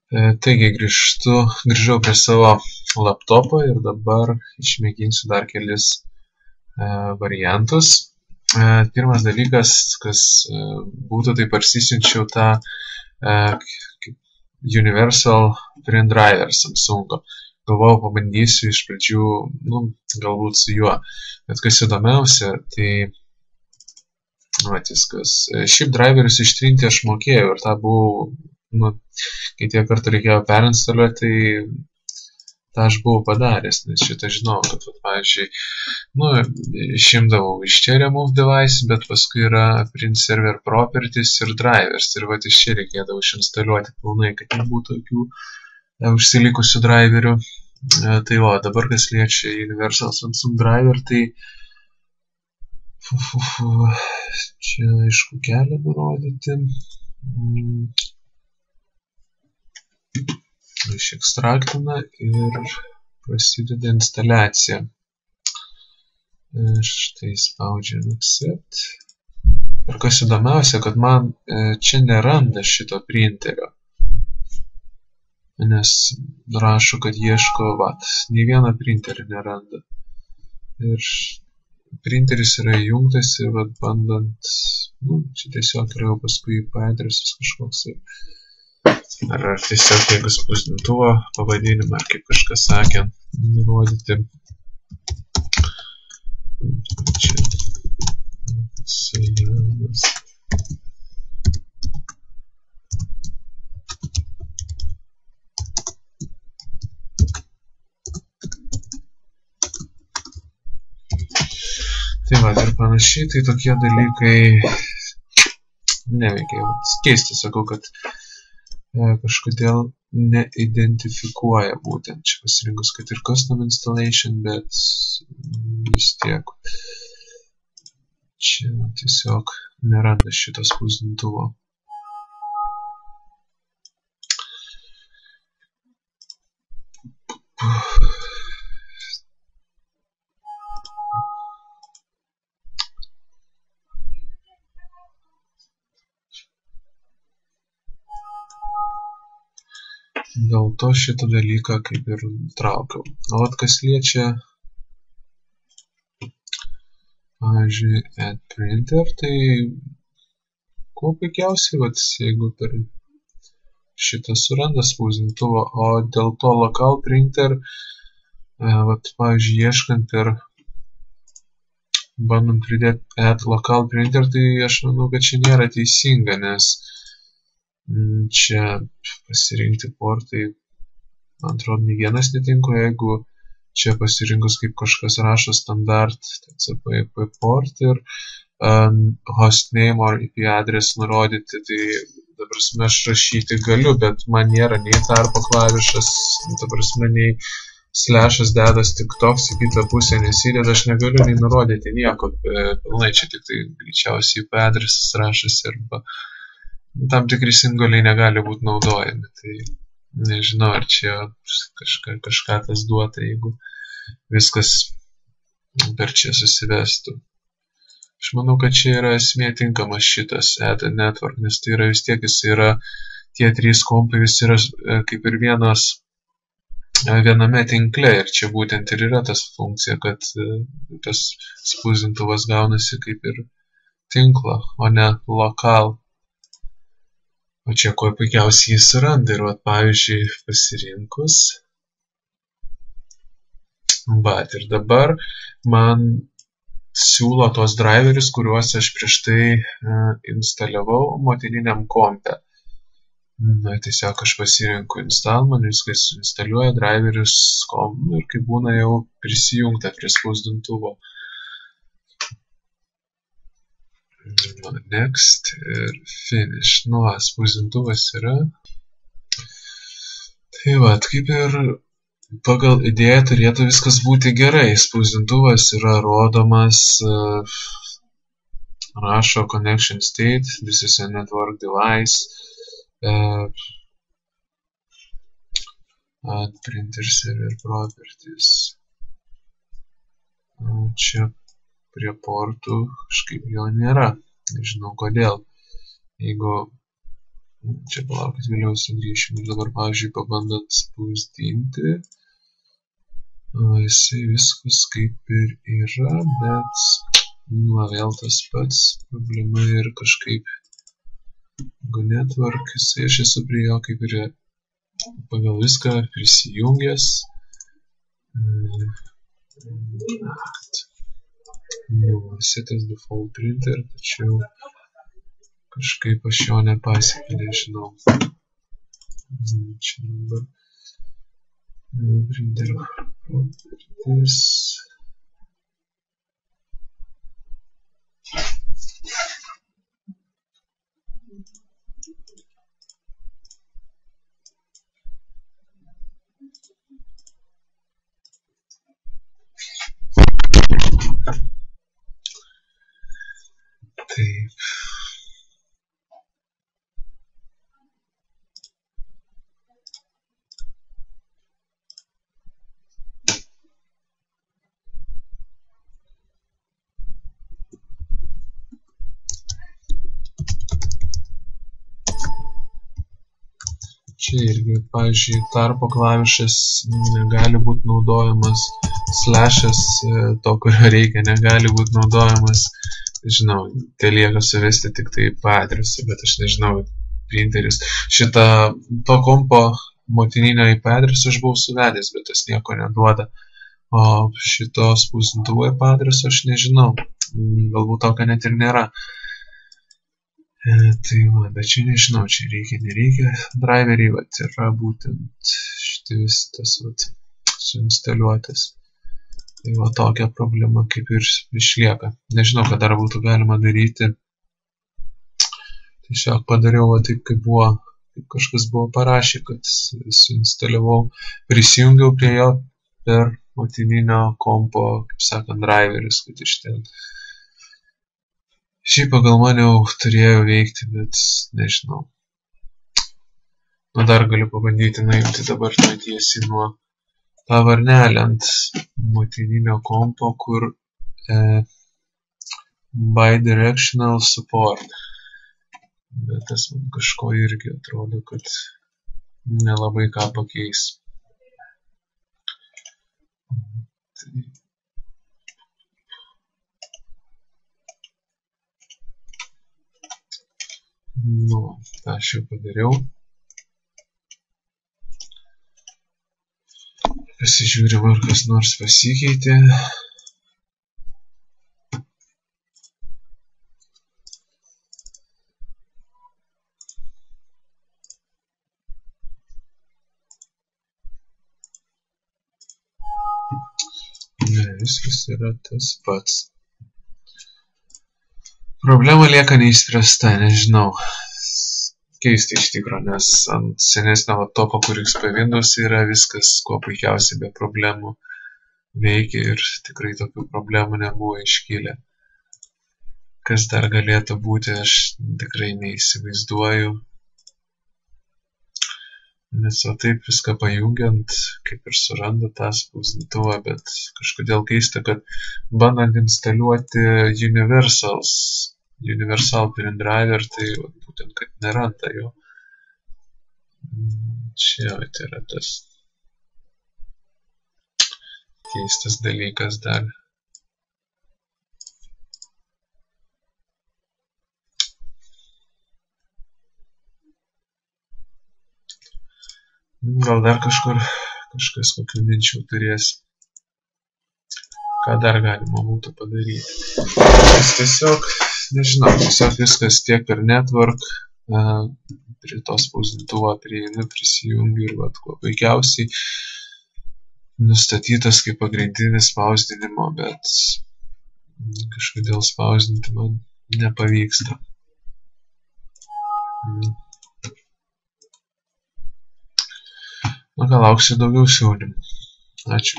Taigi grįžau prie savo laptopo ir dabar išmėginsiu dar kelis variantus. Pirmas dalykas, kas būtų, tai parsisiunčiau tą Universal Print Driver Samsungo. Galvojau, pabandysiu iš pradžių, galbūt su juo. Bet kas įdomiausia, tai viskas. Šiaip driverius ištrinti aš mokėjau ir tą buvau, kai tiek kartų reikėjo perinstaliuoti, tai tą aš buvau padaręs, nes šitą žinau, kad, pavyzdžiui, išimdavau iš čia remove device, bet paskui yra print server properties ir drivers. Ir iš čia reikėdavo išinstaliuoti pilnai, kad nebūtų tokių užsilikusių driverių. Tai dabar kas liečia Universal Samsung driver, tai čia aišku kelią nurodyti. Išekstraktina ir prasideda instaliacija. Štai spaudžiam accept. Ir kas įdomiausia, kad man čia neranda šito printerio. Nes rašo, kad ieško, nei vieną printerį neranda. Ir printeris yra įjungtas ir bandant, čia tiesiog yra jau paskui IP adresas kažkoks. Ar tiesiog jeigu spausdintuvo pavadinimą, ar kaip kažkas sakė, nurodyti. Čia Sajanas. Tai ir panašiai, tai tokie dalykai neveikia. Keista, sakau, kad kažkodėl neidentifikuoja būtent čia pasirinkus, kad ir custom installation, bet vis tiek čia tiesiog neranda šito spausdintuvo. Dėl to šitą dalyką kaip ir traukiau. O kas liečia, pavyzdžiui, add printer, tai kuo puikiausiai, jeigu per šitą suranda spausdintuvo, o dėl to local printer, pavyzdžiui, ieškant ir bandant pridėti add local printer, tai aš manau, kad čia nėra teisinga, nes čia pasirinkti portai, man atrodo, nei vienas netinka, jeigu čia pasirinkus kaip kažkas rašo standart TCP IP port ir hostname ar IP adres nurodyti, tai dabar aš rašyti galiu, bet man nėra nei tarpo klavišas, nei slashas dedas tik toks, į kitą pusę nesideda, aš negaliu nei nurodyti nieko, pilnai čia tik tai greičiausiai IP adresas rašas arba tam tikri simboliai negali būti naudojami, tai nežinau, ar čia kažką tas duota, jeigu viskas per čia susivestų. Aš manau, kad čia yra esmė tinkamas šitas add network, nes tai yra vis tiek, jis yra, tie trys kompai vis yra kaip ir viename tinkle ir čia būtent ir yra tas funkcija, kad tas spausdintuvas gaunasi kaip ir tinklo, o ne lokal. O čia kuo puikiausiai jis suranda ir, pavyzdžiui, pasirinkus. Ir dabar man siūlo tos driverius, kuriuos aš prieš tai instaliavau motininiam kompe. Tiesiog aš pasirinku install, man viskas instaliuoja driverius ir kaip būna jau prisijungta prie spausdintuvo. Next ir finish. Spausdintuvas yra. Tai kaip ir pagal idėją turėtų viskas būti gerai. Spausdintuvas yra rodomas, rašo connection state, this is a network device, add printer server properties. Čia prie portų kažkaip jo nėra. Nežinau kodėl. Jeigu Čia palaukit, vėliau sugrįšim ir dabar, pavyzdžiui, pabandant spausdinti. Jisai viskas kaip ir yra, bet vėl tas pats problema ir kažkaip network, jisai aš esu prie jo kaip ir pagal viską prisijungęs. Setęs default printer, tačiau kažkaip aš jo nepasiekiu, nežinau. Čia dabar printer properties. Taip. Čia irgi, pavyzdžiui, tarpo klavišas negali būti naudojamas, slashas to, kurio reikia, negali būti naudojamas. Žinau, tai lieka suvesti tik tai adresą, bet aš nežinau, printeris. To kompo motininio IP adresą aš buvau suvedęs, bet tas nieko neduoda. O šito spausdintuvo IP adresą aš nežinau, galbūt tokio net ir nėra. Tai va, bet čia nežinau, čia reikia, nereikia. Driveriai, vat, yra būtent šitas tas, vat, suinstaliuotas. Tai va, tokia problema kaip ir išlieka. Nežinau, ką dar būtų galima daryti. Tiesiog padariau va, taip, kaip buvo, kaip kažkas buvo parašę, kad suinstaliavau, prisijungiau prie jo per motininio kompo, kaip sakant, driveris, kad iš ten. Šiaip pagal mane jau turėjo veikti, bet nežinau. Dar galiu pabandyti nuimti dabar tiesiai nuo tą varnelę ant motininio kompo, kur bidirectional support. Bet tas man kažko irgi atrodo, kad nelabai ką pakeis. Tą aš jau padariau. Pasižiūrim, ar kas nors pasikeitė. Ne, viskas yra tas pats. Problema lieka neišspręsta, nežinau. Keisti iš tikro, nes ant senesnio laptopo, kur XP Windows yra, viskas kuo puikiausiai be problemų veikia ir tikrai tokių problemų nebuvo iškilę. Kas dar galėtų būti, aš tikrai neįsivaizduoju. Nes o taip viską pajungiant, kaip ir suranda tą spausdintuvą, bet kažkodėl keista, kad bandant instaliuoti Universal Print Driver, tai būtent, kad neranda jo. Čia yra tas keistas dalykas dar. Gal dar kažkas kokių minčių turės. Ką dar galima būtų padaryti. Tiesiog, nežinau, viskas tiek per network, prie to spausdintuvo prieinu, prisijungiu ir vat, kuo puikiausiai nustatytas kaip pagrindinis spausdinimo, bet kažkodėl spausdinti man nepavyksta. Gal lauksiu daugiau siūlymų. Ačiū.